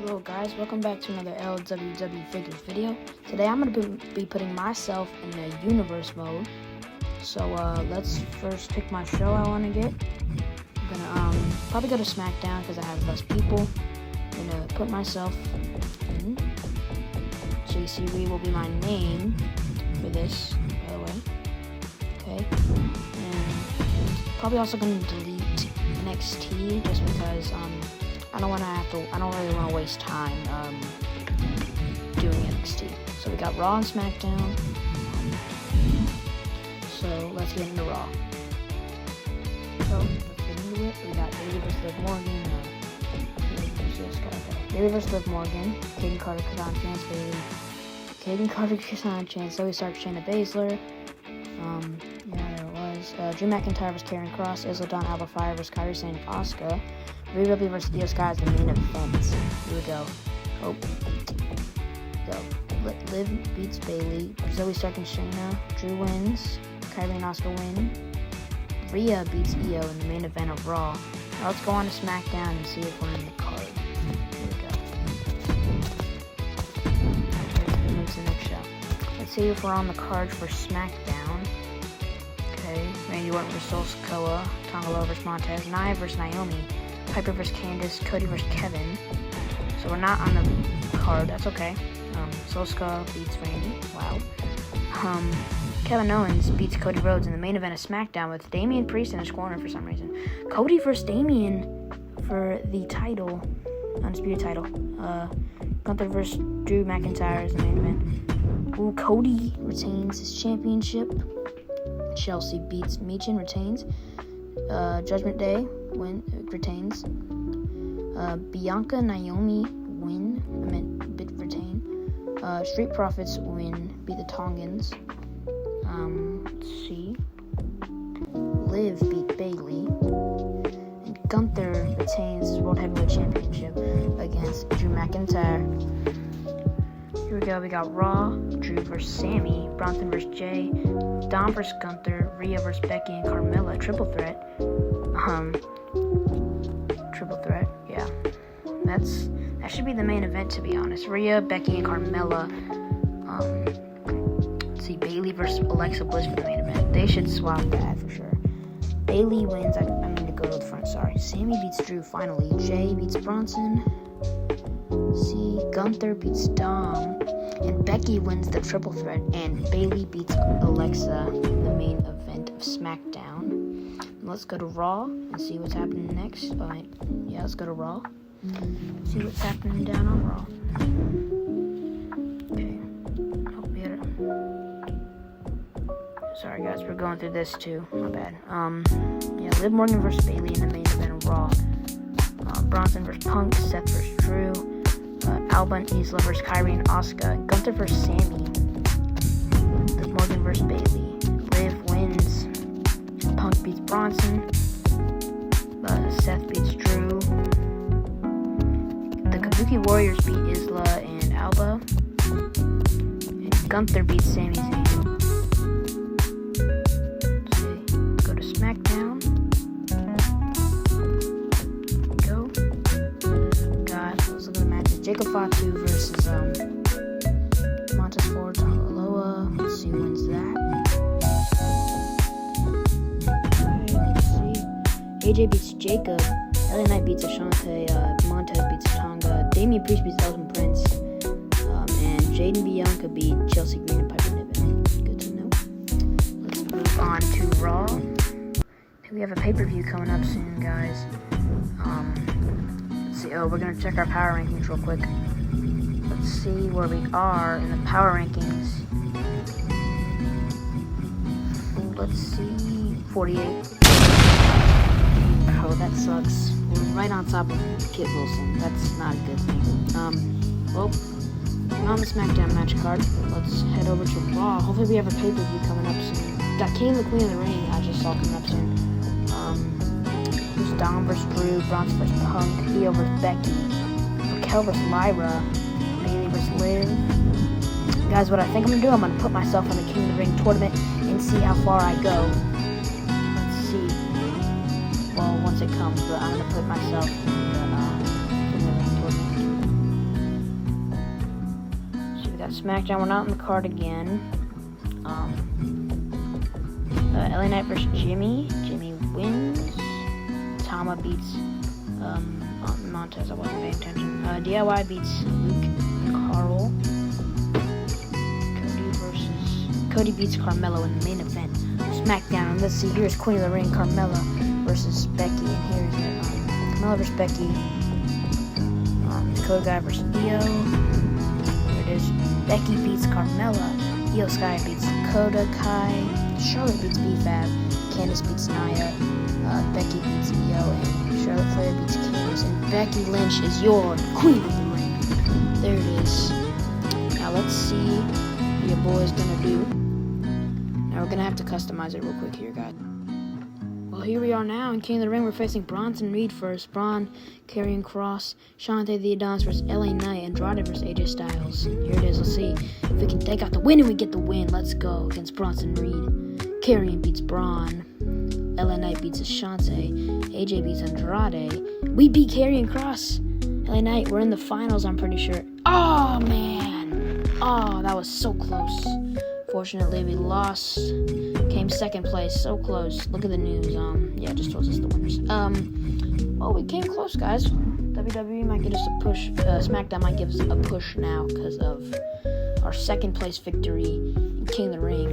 Hello guys, welcome back to another LWW Figures video. Today I'm going to be putting myself in a universe mode. So let's first pick my show I want to get. I'm going to probably go to SmackDown because I have less people. I'm going to put myself in. JC Reed will be my name for this, by the way. Okay. And probably also going to delete NXT just because I don't really want to waste time doing NXT. So we got Raw and SmackDown. So let's get into Raw. So let's get into it. We got Bayley vs. Liv Morgan. Bayley vs. Liv Morgan. Kaden Carter, Kazan Chance, Bayley. Kaden Carter, Kazan Chance. Zoe Stark, Shayna Baszler. Yeah, there it was. Drew McIntyre vs. Karrion Kross. Isla Dawn, Alba Fire vs. Kairi Sane, Asuka. WWE vs. Io Sky is the main event. Here we go. Oh. Go. Liv beats Bayley. Zoe Stark and Shayna. Drew wins. Kairi and Asuka win. Rhea beats Io in the main event of Raw. Now let's go on to SmackDown and see if we're in the card. Here we go. Move to the next show. Let's see if we're on the card for SmackDown. Okay. Randy Orton vs. Sol Sikoa. Tongalo vs. Montez. Nia vs. Naomi. Piper vs. Candice, Cody vs. Kevin. So we're not on the card. That's okay. Solska beats Randy. Wow. Kevin Owens beats Cody Rhodes in the main event of SmackDown with Damian Priest in his corner for some reason. Cody vs. Damian for the title, undisputed title. Gunther vs. Drew McIntyre is the main event. Ooh, Cody retains his championship. Chelsea beats Michin, retains. Judgment Day retains. Bianca Naomi retain. Street Profits beat the Tongans. Let's see. Liv beat Bayley. And Gunther retains his World Heavyweight Championship against Drew McIntyre. Here we go. We got Raw, Drew vs. Sammy, Bronson vs. Jay, Dom vs. Gunther, Rhea vs. Becky and Carmella, triple threat. Triple threat, yeah. That should be the main event, to be honest. Rhea, Becky, and Carmella. Let's see, Bayley versus Alexa Bliss for the main event. They should swap that for sure. Bayley wins. I mean to go to the front. Sorry. Sammy beats Drew. Finally, Jay beats Bronson. See, Gunther beats Dom, and Becky wins the triple threat, and Bayley beats Alexa in the main event of SmackDown. Let's go to Raw and see what's happening next. Yeah, let's go to Raw. See what's happening down on Raw. Okay. Sorry guys, we're going through this too. My bad. Yeah, Liv Morgan vs. Bayley in the main event of Raw. Bronson vs. Punk, Seth vs. Drew. Alba and Isla vs. Kairi and Asuka. Gunther vs. Sammy. Liv Morgan vs. Bayley. Liv wins. Punk beats Bronson. Seth beats Drew. The Kabuki Warriors beat Isla and Alba. And Gunther beats Sami Zayn. Let's see. Go to SmackDown. Go. God, let's look at the matches. Jacob Fatu versus Montez Ford, Tongaloa. Let's see who wins that. AJ beats Jacob, LA Knight beats Ashante, Montez beats Tonga, Damian Priest beats Elton Prince, and Jaden Bianca beat Chelsea Green and Piper Niven. Good to know. Let's move on to Raw. We have a pay-per-view coming up soon, guys. Let's see. Oh, we're going to check our power rankings real quick. Let's see where we are in the power rankings. Let's see. 48. Oh, that sucks. We're right on top of Kit Wilson. That's not a good thing. Well, we're on the SmackDown match card. Let's head over to Raw. Hopefully we have a pay-per-view coming up soon. Got Kane the Queen of the Ring, I just saw coming up soon. Who's Dom vs. Drew, Bronson vs. Punk, Io vs. Becky, Raquel vs. Lyra, Bayley vs. Liv. Guys, what I think I'm gonna do, I'm gonna put myself in the King of the Ring tournament and see how far I go. Let's see. Well, once it comes, but I'm gonna put myself in the ring tournament. SmackDown, we're not on the card again. LA Knight versus Jimmy. Jimmy wins. Tama beats Montez. I wasn't paying attention. DIY beats Luke and Carl. Cody beats Carmelo in the main event. SmackDown. And let's see. Here's Queen of the Ring, Carmella versus Becky. And here's Carmella versus Becky. Dakota Guy versus Io. There it is. Becky beats Carmella. Io Sky beats Dakota Kai. Charlotte beats B-Fab. Candice beats Nia. Becky beats Io. And Charlotte Flair beats Candice. And Becky Lynch is your Queen of the Ring. There it is. Now let's see what your boy's gonna do. Now we're gonna have to customize it real quick here, guys. Well, here we are now in King of the Ring. We're facing Bronson Reed first. Braun, Karrion Kross, Shantae the Adonis versus LA Knight, Andrade versus AJ Styles. Here it is. Let's see if we can take out the win, and we get the win. Let's go against Bronson Reed. Karrion beats Braun. LA Knight beats Shantae. AJ beats Andrade. We beat Karrion Kross. LA Knight, we're in the finals, I'm pretty sure. Oh, man. Oh, that was so close. Fortunately, we lost. Came second place. So close. Look at the news. Yeah, it just told us the winners. Well, we came close, guys. WWE might get us a push. SmackDown might give us a push now because of our second place victory in King of the Ring.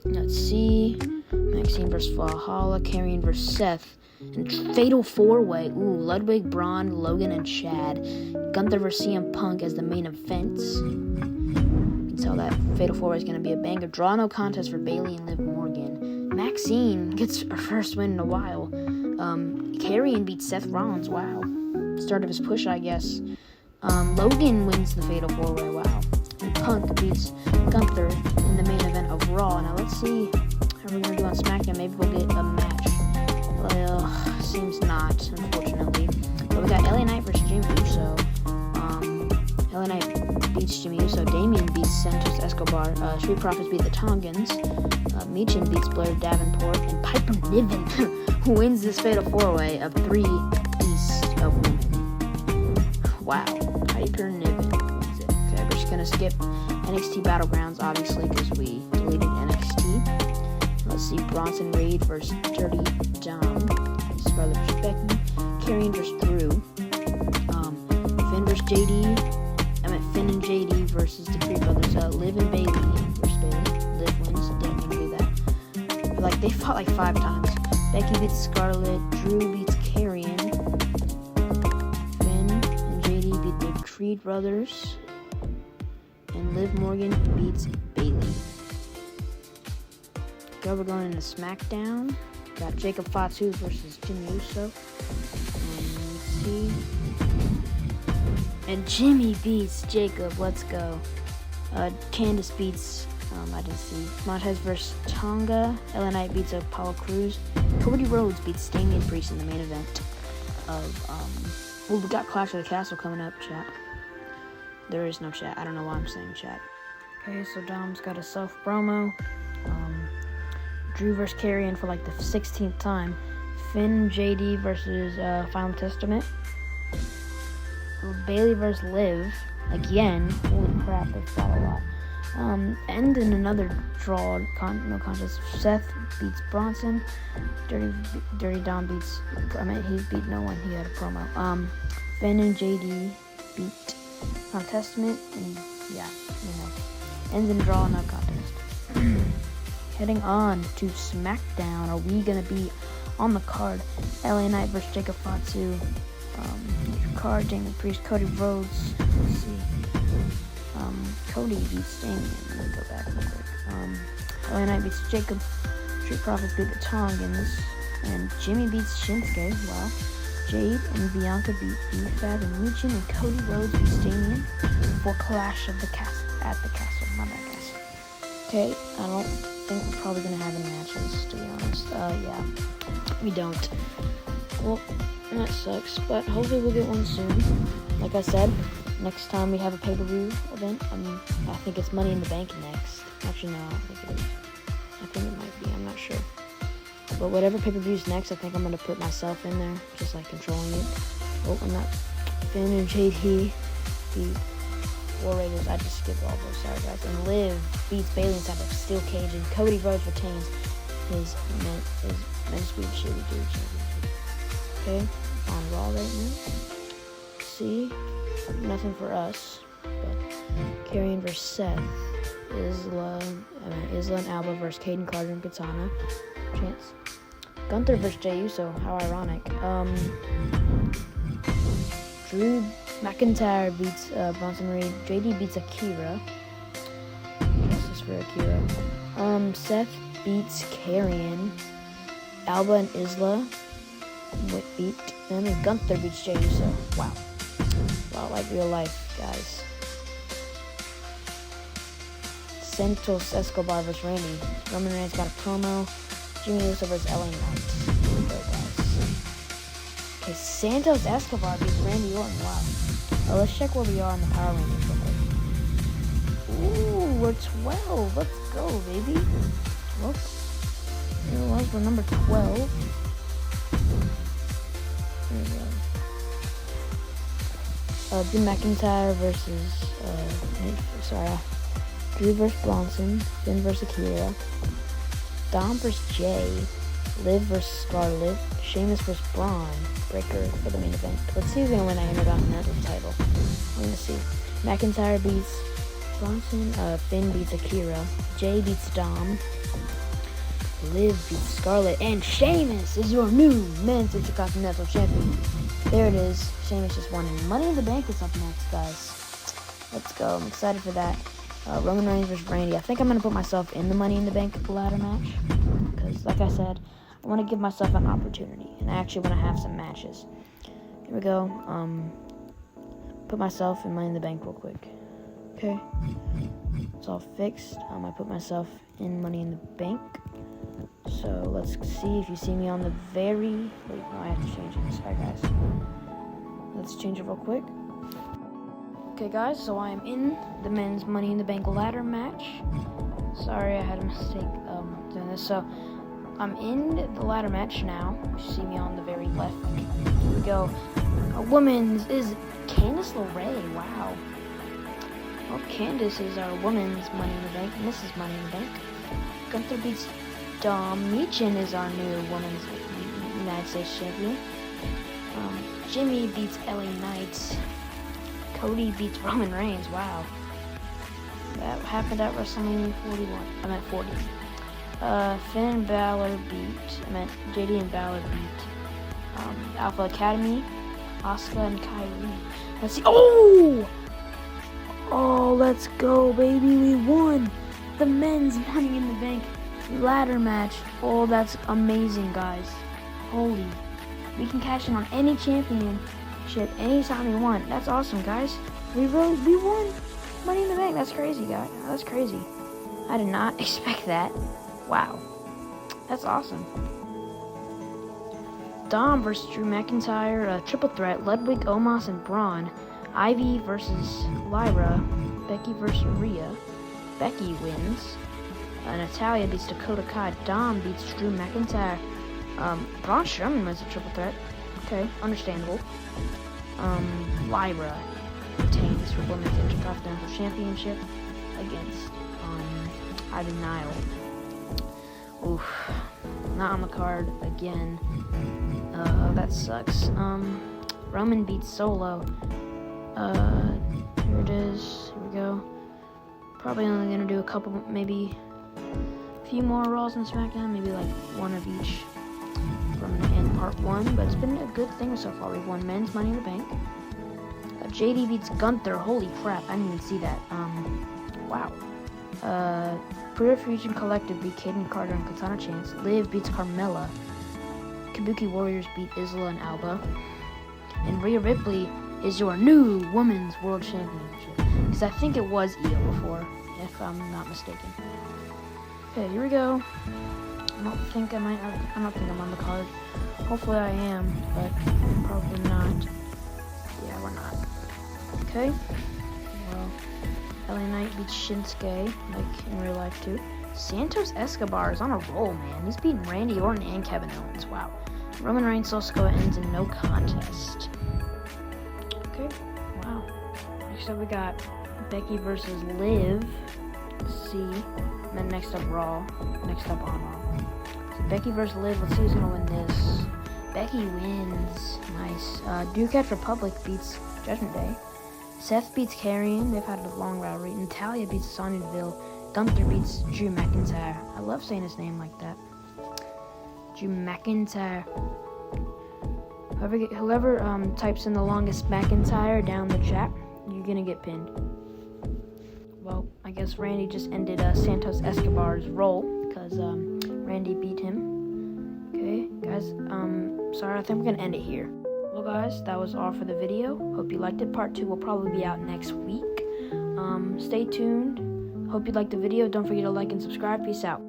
Let's see. Maxine versus Valhalla. Karrion versus Seth. And Fatal 4-Way. Ooh, Ludwig, Braun, Logan, and Chad. Gunther versus CM Punk as the main events. Tell that Fatal 4-Way is going to be a banger. Draw no contest for Bayley and Liv Morgan. Maxine gets her first win in a while. Karrion beats Seth Rollins. Wow. Start of his push, I guess. Logan wins the Fatal 4-Way. Wow. And Punk beats Gunther in the main event of Raw. Now let's see how we're going to do on SmackDown. Maybe we'll get a match. Well, seems not, unfortunately. But we got LA Knight versus Jimmy Uso. LA Knight beats Jimmy Uso. Damian beats Santos Escobar. Street Profits beat the Tongans. Michin beats Blair Davenport. And Piper Niven wins this Fatal 4-Way of 3 Beasts of Women. Wow. Piper Niven wins it. Okay, we're just going to skip NXT Battlegrounds, obviously, because we deleted NXT. Let's see. Bronson Reed versus Dirty Dom. Scarlett versus Becky. Karrion versus Drew. Finn versus JD. Finn and JD versus the Creed Brothers. Liv and Bayley versus Bayley. Liv wins, so didn't want to do that. But they fought 5 times. Becky beats Scarlett. Drew beats Karrion. Finn and JD beat the Creed Brothers. And Liv Morgan beats Bayley. Go, we're going into SmackDown. Got Jacob Fatu versus Jimmy Uso. Let's see. And Jimmy beats Jacob. Let's go. Candice beats, I didn't see. Montez versus Tonga. LA Knight beats Apollo Crews. Cody Rhodes beats Damian Priest in the main event of, well, we got Clash of the Castle coming up, chat. There is no chat. I don't know why I'm saying chat. Okay, so Dom's got a self-promo. Drew versus Karrion for the 16th time. Finn JD versus Final Testament. Bayley versus Liv again. Holy crap, they've got a lot. And in another draw, no contest. Seth beats Bronson. Dirty Dom beats. He beat no one. He had a promo. Finn and JD beat Final Testament, and yeah, ends in draw, no contest. Heading on to SmackDown. Are we gonna be on the card? LA Knight versus Jacob Fatu. Card, Damian Priest, Cody Rhodes. Let's see. Cody beats Damian. Let me go back real quick. LA Knight beats Jacob. Street Profits beat the Tongans. And Jimmy beats Shinsuke. Wow. Jade and Bianca beat B-Fab and Michin. And Cody Rhodes beats Damian for Clash of the Castle. At the Castle. Not that castle. Okay, I don't think we're probably going to have any matches, to be honest. Yeah. We don't. Well, that sucks, but hopefully we'll get one soon. Like I said, next time we have a pay-per-view event, I think it's Money in the Bank next. Actually, no, I don't think it is. I think it might be, I'm not sure. But whatever pay-per-view's next, I think I'm going to put myself in there, just controlling it. Oh, I'm not. Finn and JD beat War Raiders, I just skipped all those, sorry guys. And Liv beats Bailey inside of Steel Cage, and Cody Rhodes retains his men's speed shitty dude championship. Okay, on Raw right now. See, nothing for us, but Karrion versus Seth, Isla and Alba versus Caden Carter and Katana. Chance. Gunther versus Jey Uso, how ironic. Drew McIntyre beats Bronson Reed. JD beats Akira. Justice for Akira. Seth beats Karrion. Alba and Isla beat them, and Gunther beats Jey Uso. Wow. Wow, like real life, guys. Santos Escobar versus Randy. Roman Reigns got a promo. Jimmy Uso versus LA Knight. Here we go, guys. Okay, Santos Escobar beats Randy Orton. Wow. Let's check where we are in the Power Rankings real quick. Ooh, we're 12. Let's go, baby. Well, here it was. We're number 12. There we go. Drew McIntyre versus Drew versus Bronson, Finn versus Akira, Dom versus Jay, Liv versus Scarlett, Sheamus versus Braun Breaker for the main event. Let's see who's gonna win that Intercontinental title. I'm gonna see. McIntyre beats Bronson, Finn beats Akira, Jay beats Dom, Liv beats Scarlett, and Sheamus is your new men's Intercontinental champion. There it is. Sheamus just won, and Money in the Bank is up next, guys. Let's go. I'm excited for that. Roman Reigns versus Randy. I think I'm going to put myself in the Money in the Bank ladder match. Because, like I said, I want to give myself an opportunity. And I actually want to have some matches. Here we go. Put myself in Money in the Bank real quick. Okay. It's all fixed. I put myself in Money in the Bank. So, let's see if you see me on the very... Wait, no, I have to change it. Sorry, guys. Let's change it real quick. Okay guys, so I am in the men's Money in the Bank ladder match. Sorry, I had a mistake doing this. So, I'm in the ladder match now. You see me on the very left. Here we go. A woman's is Candice LeRae. Wow. Well, Candice is our woman's Money in the Bank, and this is Money in the Bank. Gunther beats Dom. Michin is our new women's United States champion. Jimmy beats LA Knight. Cody beats Roman Reigns. Wow. That happened at WrestleMania 41. I meant 40. JD and Balor beat Alpha Academy, Asuka and Kyrie. Let's see. Oh, let's go, baby. We won the men's Money in the Bank ladder match. Oh, that's amazing, guys. Holy. We can cash in on any championship anytime we want. That's awesome, guys. We won Money in the Bank. That's crazy, guys. That's crazy. I did not expect that. Wow. That's awesome. Dom versus Drew McIntyre, triple threat, Ludwig, Omos, and Braun. Ivy versus Lyra. Becky versus Rhea. Becky wins. Natalya beats Dakota Kai. Dom beats Drew McIntyre. Braun Strowman wins a triple threat. Okay, understandable. Lyra retains her Women's Intercontinental Championship against Ivy Nile. Oof. Not on the card again. That sucks. Roman beats Solo. Here it is. Here we go. Probably only gonna do a couple, maybe a few more Raws and SmackDown, maybe like one of each from in part one. But it's been a good thing so far. We've won men's Money in the Bank. JD beats Gunther. Holy crap! I didn't even see that. Wow. Pure Fusion Collective beat Caden Carter and Katana Chance. Liv beats Carmella. Kabuki Warriors beat Isla and Alba. And Rhea Ripley is your new Women's World Championship. Because I think it was Io before, if I'm not mistaken. Okay, here we go. I don't think I'm on the card. Hopefully I am, but probably not. Yeah, we're not. Okay. Well, LA Knight beats Shinsuke, like in real life too. Santos Escobar is on a roll, man. He's beating Randy Orton and Kevin Owens. Wow. Roman Reigns Soscoa ends in no contest. Okay. Wow. Next up we got Becky versus Liv. Let's see. And then next up, Raw. Next up on Raw. So Becky versus Liv. Let's see who's gonna win this. Becky wins. Nice. Duke at Republic beats Judgment Day. Seth beats Karrion. They've had a long rivalry. Natalia beats Sonya Deville. Gunther beats Drew McIntyre. I love saying his name like that. Drew McIntyre. Whoever types in the longest McIntyre down the chat, you're gonna get pinned. Well, I guess Randy just ended Santos Escobar's role because Randy beat him. Okay, guys. Sorry, I think we're gonna end it here. Well, guys, that was all for the video. Hope you liked it. Part 2 will probably be out next week. Stay tuned. Hope you liked the video. Don't forget to like and subscribe. Peace out.